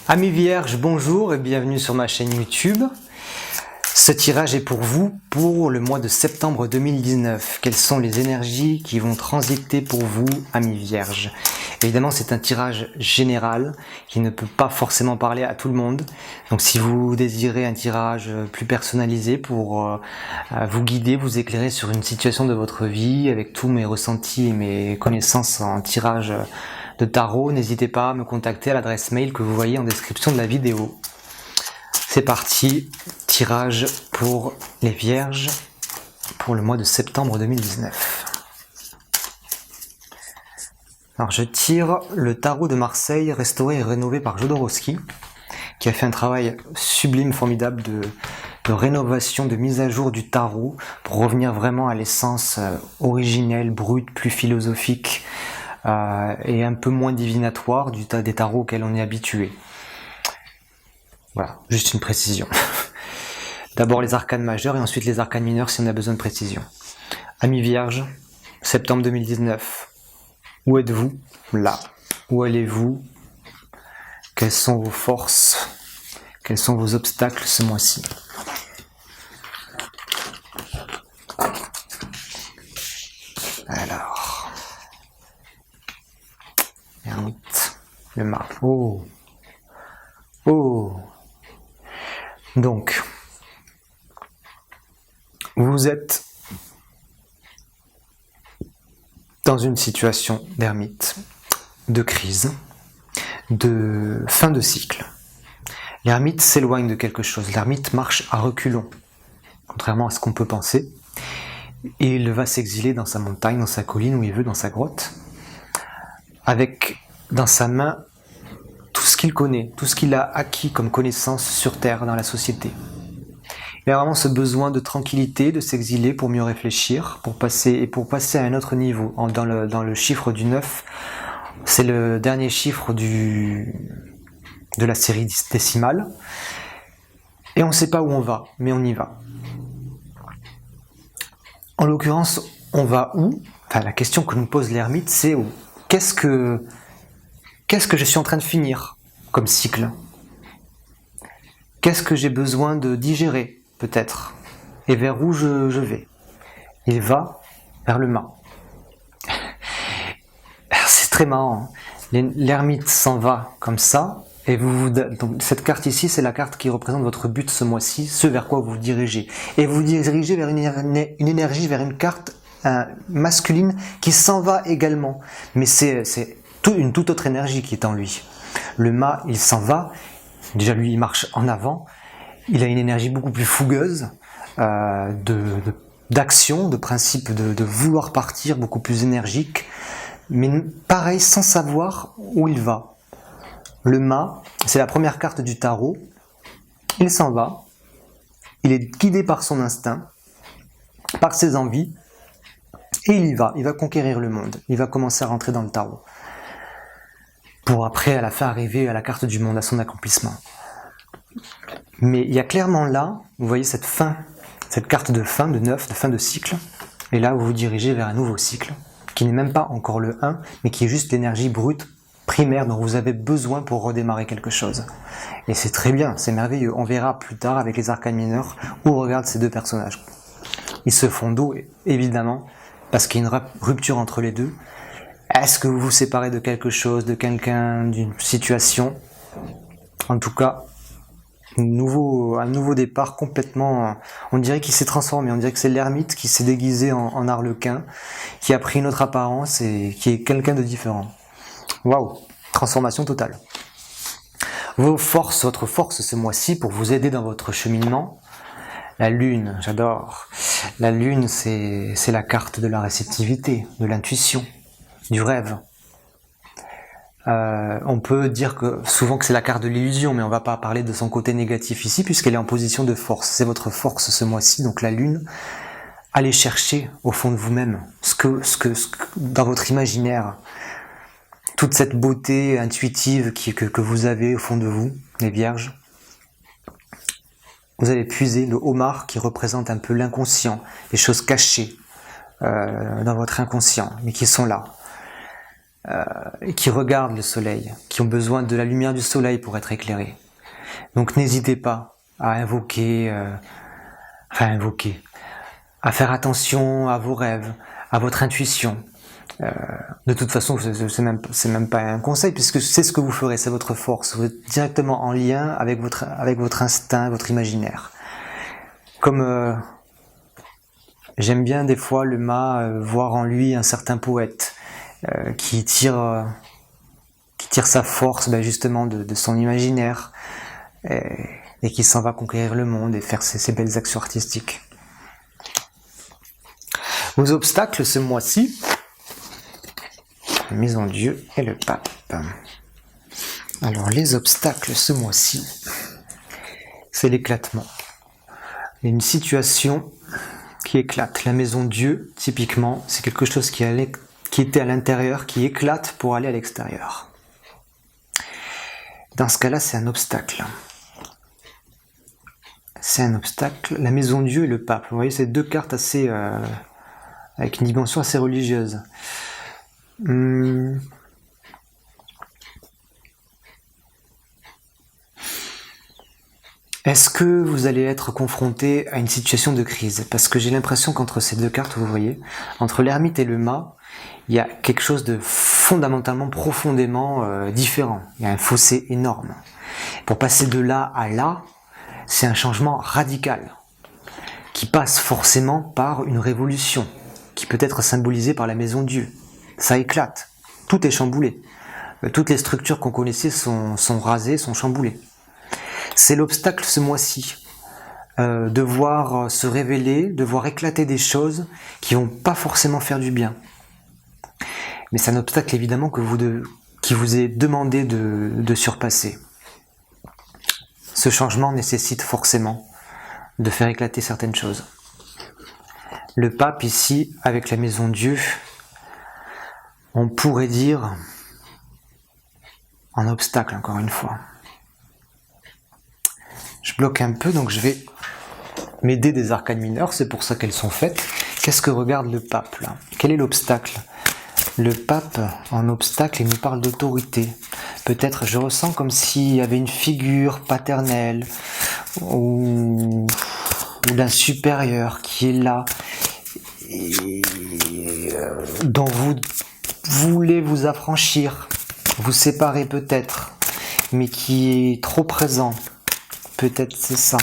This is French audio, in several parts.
Amis vierges, bonjour et bienvenue sur ma chaîne YouTube. Ce tirage est pour vous pour le mois de septembre 2019. Quelles sont les énergies qui vont transiter pour vous, amis vierges? Évidemment, c'est un tirage général qui ne peut pas forcément parler à tout le monde. Donc si vous désirez un tirage plus personnalisé pour vous guider, vous éclairer sur une situation de votre vie avec tous mes ressentis et mes connaissances en tirage de tarot, n'hésitez pas à me contacter à l'adresse mail que vous voyez en description de la vidéo. C'est parti, tirage pour les vierges pour le mois de septembre 2019. Alors je tire le tarot de Marseille, restauré et rénové par Jodorowsky, qui a fait un travail sublime, formidable de rénovation, de mise à jour du tarot pour revenir vraiment à l'essence originelle, brute, plus philosophique et un peu moins divinatoire des tarots auxquels on est habitué. Voilà, juste une précision. D'abord les arcanes majeures et ensuite les arcanes mineures si on a besoin de précision. Amis vierges, septembre 2019. Où êtes-vous? Là. Où allez-vous? Quelles sont vos forces? Quels sont vos obstacles ce mois-ci? Alors. Ermite. Le mât. Oh. Oh. Donc. Vous êtes dans une situation d'ermite, de crise, de fin de cycle. L'ermite s'éloigne de quelque chose, l'ermite marche à reculons, contrairement à ce qu'on peut penser. Et il va s'exiler dans sa montagne, dans sa colline, où il veut, dans sa grotte, avec dans sa main tout ce qu'il connaît, tout ce qu'il a acquis comme connaissance sur Terre, dans la société. Il a vraiment ce besoin de tranquillité, de s'exiler pour mieux réfléchir, pour passer à un autre niveau. Dans le chiffre du 9, c'est le dernier chiffre de la série décimale. Et on ne sait pas où on va, mais on y va. En l'occurrence, on va où? Enfin, la question que nous pose l'ermite, c'est où? Qu'est-ce que je suis en train de finir comme cycle? Qu'est-ce que j'ai besoin de digérer? Peut-être, et vers où je vais. Il va vers le mât. C'est très marrant, hein. L'ermite s'en va comme ça, et donc cette carte ici, c'est la carte qui représente votre but ce mois-ci, ce vers quoi vous vous dirigez. Et vous vous dirigez vers une énergie, vers une carte masculine qui s'en va également. Mais c'est une toute autre énergie qui est en lui. Le mât, il s'en va, déjà lui, il marche en avant. Il a une énergie beaucoup plus fougueuse, d'action, de principe de vouloir partir, beaucoup plus énergique, mais pareil, sans savoir où il va. Le mât, c'est la première carte du tarot, il s'en va, il est guidé par son instinct, par ses envies, et il va conquérir le monde, il va commencer à rentrer dans le tarot, pour après à la fin arriver à la carte du monde, à son accomplissement. Mais il y a clairement là, vous voyez cette carte de fin, de neuf, de fin de cycle, et là vous vous dirigez vers un nouveau cycle, qui n'est même pas encore le 1, mais qui est juste l'énergie brute, primaire, dont vous avez besoin pour redémarrer quelque chose. Et c'est très bien, c'est merveilleux, on verra plus tard avec les arcanes mineurs, où on regarde ces deux personnages. Ils se font dos, évidemment, parce qu'il y a une rupture entre les deux. Est-ce que vous vous séparez de quelque chose, de quelqu'un, d'une situation? En tout cas, un nouveau départ complètement, on dirait qu'il s'est transformé, on dirait que c'est l'ermite qui s'est déguisé en arlequin, qui a pris une autre apparence et qui est quelqu'un de différent. Waouh, transformation totale. Votre force ce mois-ci pour vous aider dans votre cheminement, la lune, j'adore. La lune, c'est la carte de la réceptivité, de l'intuition, du rêve. On peut dire souvent que c'est la carte de l'illusion, mais on va pas parler de son côté négatif ici, puisqu'elle est en position de force. C'est votre force ce mois-ci, donc la lune. Allez chercher au fond de vous-même, dans votre imaginaire, toute cette beauté intuitive que vous avez au fond de vous, les vierges. vous allez puiser le homard qui représente un peu l'inconscient, les choses cachées dans votre inconscient, mais qui sont là, et qui regardent le soleil, qui ont besoin de la lumière du soleil pour être éclairés. Donc n'hésitez pas à invoquer, à faire attention à vos rêves, à votre intuition. De toute façon, c'est même pas un conseil, puisque c'est ce que vous ferez, c'est votre force. Vous êtes directement en lien avec votre instinct, votre imaginaire. Comme j'aime bien des fois le mât voir en lui un certain poète qui tire sa force justement de son imaginaire et qui s'en va conquérir le monde et faire ses belles actions artistiques. Vos obstacles ce mois-ci, la Maison Dieu et le Pape. Alors les obstacles ce mois-ci, c'est l'éclatement. Il y a une situation qui éclate. La Maison Dieu, typiquement, c'est quelque chose qui était à l'intérieur, qui éclate pour aller à l'extérieur. Dans ce cas-là, c'est un obstacle. C'est un obstacle. La Maison Dieu et le Pape. Vous voyez, c'est deux cartes assez avec une dimension assez religieuse. Est-ce que vous allez être confronté à une situation de crise? Parce que j'ai l'impression qu'entre ces deux cartes, vous voyez, entre l'ermite et le mât, il y a quelque chose de fondamentalement, profondément différent. Il y a un fossé énorme. Pour passer de là à là, c'est un changement radical, qui passe forcément par une révolution, qui peut être symbolisée par la Maison Dieu. Ça éclate, tout est chamboulé. Toutes les structures qu'on connaissait sont rasées, sont chamboulées. C'est l'obstacle ce mois-ci, de voir se révéler, de voir éclater des choses qui vont pas forcément faire du bien. Mais c'est un obstacle évidemment qui vous est demandé de surpasser. Ce changement nécessite forcément de faire éclater certaines choses. Le Pape ici, avec la Maison Dieu, on pourrait dire un obstacle encore une fois. Je bloque un peu, donc je vais m'aider des arcanes mineures, c'est pour ça qu'elles sont faites. Qu'est-ce que regarde le Pape là? Quel est l'obstacle? Le Pape, en obstacle, il nous parle d'autorité. Peut-être, je ressens comme s'il y avait une figure paternelle ou d'un supérieur qui est là et dont vous voulez vous affranchir, vous séparer peut-être, mais qui est trop présent. Peut-être c'est ça.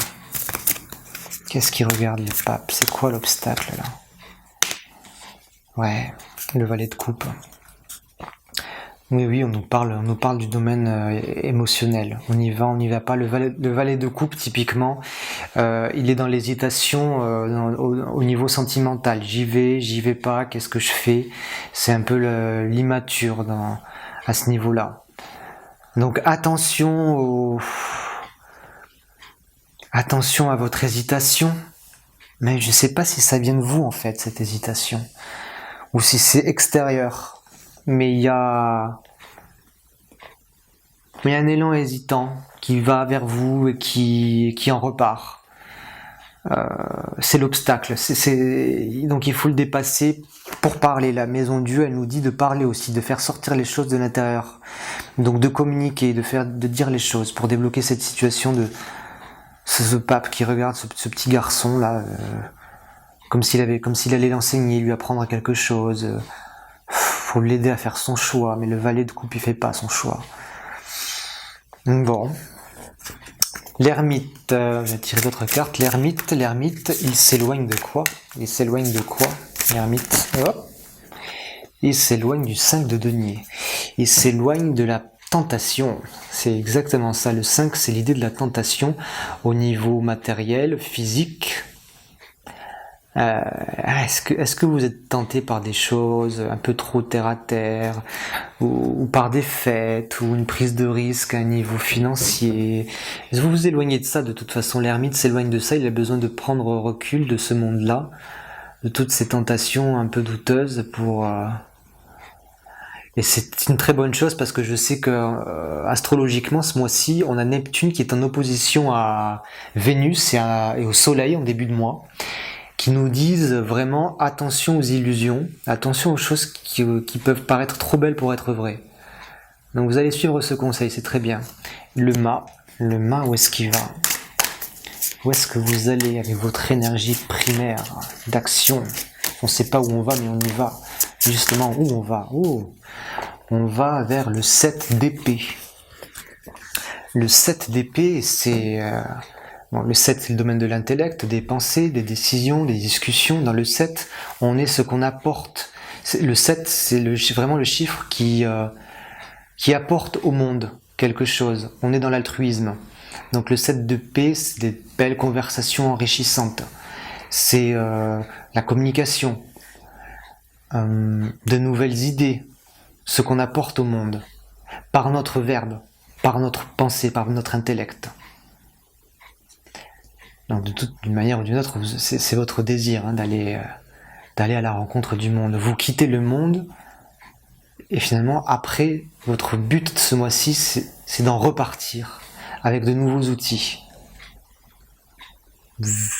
Qu'est-ce qui regarde le Pape? C'est quoi l'obstacle là? Ouais, le valet de coupe. Oui, on nous parle du domaine émotionnel. On y va pas. Le valet de coupe, typiquement, il est dans l'hésitation au niveau sentimental. J'y vais pas, qu'est-ce que je fais? C'est un peu l'immature à ce niveau-là. Donc attention à votre hésitation. Mais je sais pas si ça vient de vous, en fait, cette hésitation. Ou si c'est extérieur. Mais il y a un élan hésitant qui va vers vous et qui en repart. C'est l'obstacle. Donc il faut le dépasser pour parler. La Maison Dieu, elle nous dit de parler aussi, de faire sortir les choses de l'intérieur. Donc de communiquer, de dire les choses pour débloquer cette situation de ce Pape qui regarde ce petit garçon là, comme s'il allait l'enseigner, lui apprendre quelque chose. Faut l'aider à faire son choix, mais le valet de coupe il fait pas son choix. Bon. L'ermite, je vais tirer d'autres cartes. L'ermite, il s'éloigne de quoi? L'ermite, hop. Il s'éloigne du 5 de denier. Il s'éloigne de la tentation. C'est exactement ça. Le 5, c'est l'idée de la tentation au niveau matériel, physique. Est-ce que vous êtes tenté par des choses un peu trop terre à terre ou par des fêtes ou une prise de risque à un niveau financier? Est-ce que vous vous éloignez de ça? De toute façon, l'ermite s'éloigne de ça. Il a besoin de prendre recul de ce monde-là, de toutes ces tentations un peu douteuses pour Et c'est une très bonne chose parce que je sais que astrologiquement ce mois-ci, on a Neptune qui est en opposition à Vénus et au Soleil en début de mois, qui nous disent vraiment attention aux illusions, attention aux choses qui peuvent paraître trop belles pour être vraies. Donc vous allez suivre ce conseil, c'est très bien. Le mât, où est-ce qu'il va? Où est-ce que vous allez avec votre énergie primaire d'action? On ne sait pas où on va, mais on y va. Justement, où on va? On va vers le 7 d'épée. Le 7 d'épée, c'est... le 7, c'est le domaine de l'intellect, des pensées, des décisions, des discussions. Dans le 7, on est ce qu'on apporte. Le 7, c'est vraiment le chiffre qui apporte au monde quelque chose. On est dans l'altruisme. Donc le 7 d'épée, c'est des belles conversations enrichissantes. C'est la communication, de nouvelles idées, ce qu'on apporte au monde, par notre verbe, par notre pensée, par notre intellect. Donc d'une manière ou d'une autre, c'est votre désir d'aller à la rencontre du monde. Vous quittez le monde, et finalement, après, votre but de ce mois-ci, c'est d'en repartir avec de nouveaux outils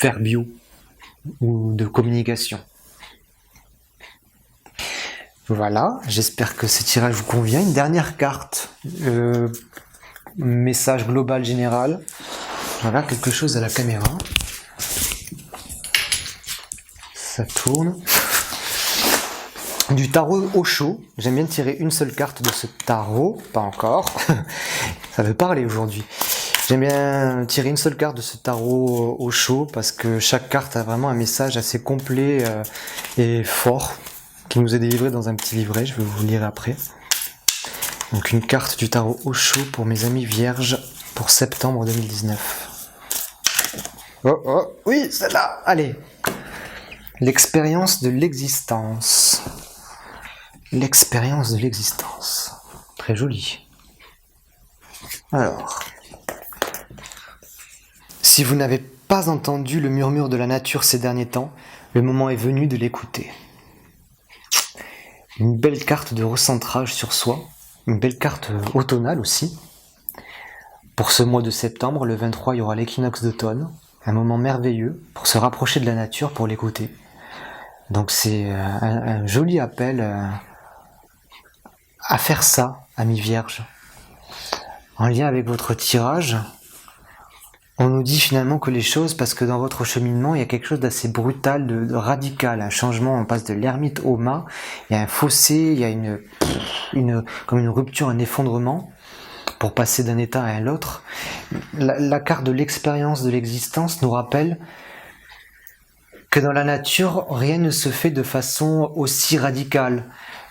verbiaux ou de communication. Voilà, j'espère que ce tirage vous convient. Une dernière carte, message global général. Voilà, quelque chose à la caméra. Ça tourne. Du tarot Osho. J'aime bien tirer une seule carte de ce tarot. Pas encore. Ça veut parler aujourd'hui. J'aime bien tirer une seule carte de ce tarot Osho parce que chaque carte a vraiment un message assez complet et fort qui nous est délivré dans un petit livret. Je vais vous le lire après. Donc une carte du tarot Osho pour mes amis vierges pour septembre 2019. Oh, oui, celle-là. Allez. L'expérience de l'existence. L'expérience de l'existence. Très joli. Alors. Si vous n'avez pas entendu le murmure de la nature ces derniers temps, le moment est venu de l'écouter. Une belle carte de recentrage sur soi, une belle carte automnale aussi. Pour ce mois de septembre, le 23, il y aura l'équinoxe d'automne, un moment merveilleux pour se rapprocher de la nature, pour l'écouter. Donc c'est un joli appel à faire ça, amis vierges. En lien avec votre tirage, on nous dit finalement que les choses, parce que dans votre cheminement, il y a quelque chose d'assez brutal, de radical, un changement, on passe de l'ermite au mât, il y a un fossé, il y a comme une rupture, un effondrement, pour passer d'un état à l'autre. La carte de l'expérience de l'existence nous rappelle que dans la nature, rien ne se fait de façon aussi radicale.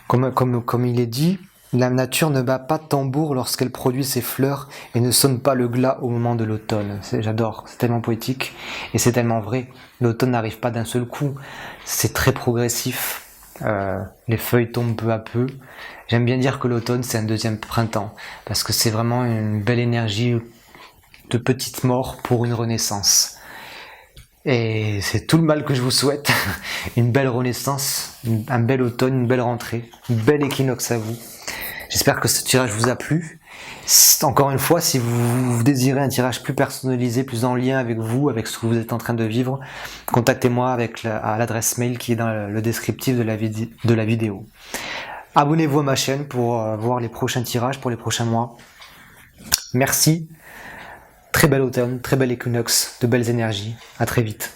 Comme il est dit, la nature ne bat pas de tambour lorsqu'elle produit ses fleurs et ne sonne pas le glas au moment de l'automne. J'adore, c'est tellement poétique et c'est tellement vrai. L'automne n'arrive pas d'un seul coup, c'est très progressif. Les feuilles tombent peu à peu. J'aime bien dire que l'automne c'est un deuxième printemps parce que c'est vraiment une belle énergie de petite mort pour une renaissance. Et c'est tout le mal que je vous souhaite. Une belle renaissance, un bel automne, une belle rentrée, une belle équinoxe à vous. J'espère que ce tirage vous a plu. Encore une fois, si vous désirez un tirage plus personnalisé, plus en lien avec vous, avec ce que vous êtes en train de vivre, contactez-moi à l'adresse mail qui est dans le descriptif de la vidéo. Abonnez-vous à ma chaîne pour voir les prochains tirages pour les prochains mois. Merci. Très bel automne, très bel équinoxe, de belles énergies. À très vite.